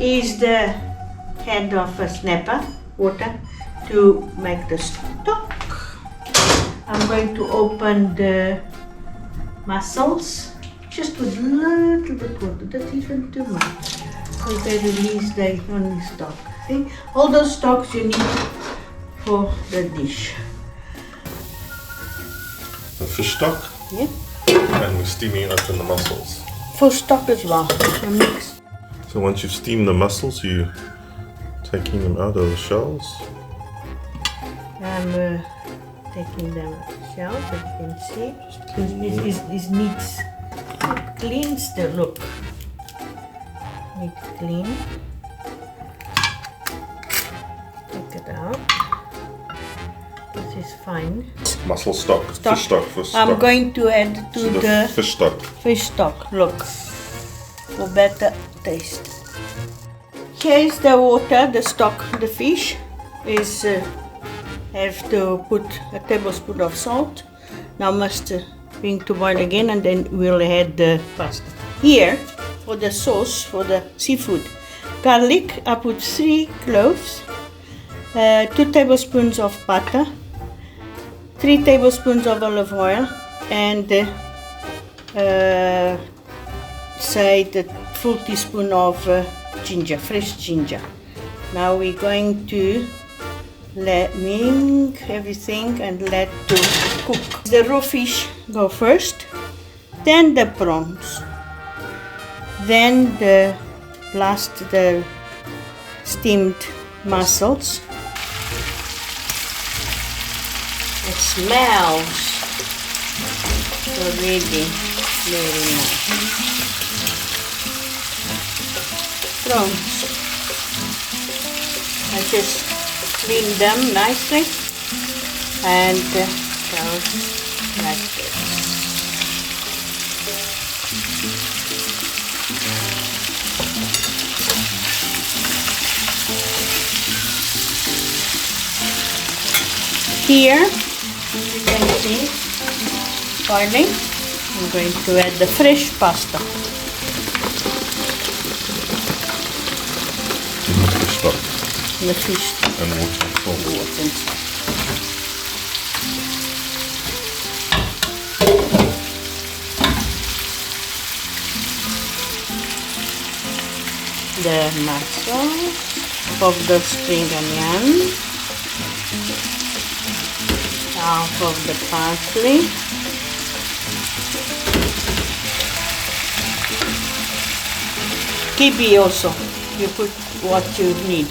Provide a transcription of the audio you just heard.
is the head of a snapper, water, to make the stock. I'm going to open the mussels, just with a little bit water, that's even too much, because they release the only stock. See, all those stocks you need for the dish. The fish stock? Yeah. And we're steaming open the mussels. For stock as well, you mix. So once you've steamed the mussels, you're taking them out of the shells. I'm taking them shells, as you can see. It needs, it cleans the look. Need clean. Take it out. This is fine. Mussel stock, fish stock, fish stock. I'm going to add to the fish stock. Fish stock, look, for better taste. Here is the water, the stock, the fish is have to put a tablespoon of salt. Now must bring to boil again, and then we'll add the pasta. Here, for the sauce, for the seafood, garlic, I put 3 cloves, 2 tablespoons of butter, 3 tablespoons of olive oil, and say the full teaspoon of ginger, fresh ginger. Now we're going to mix everything and let to cook. The raw fish go first, then the prawns, then the steamed mussels. It smells already very nice. Prawns. I just clean them nicely and goes like this. Here you can see boiling. I'm going to add the fresh pasta. Fish stock. The fish stock. And water. Water and salt. The mussels of the spring onion, half of the parsley, kiwi also, you put what you need.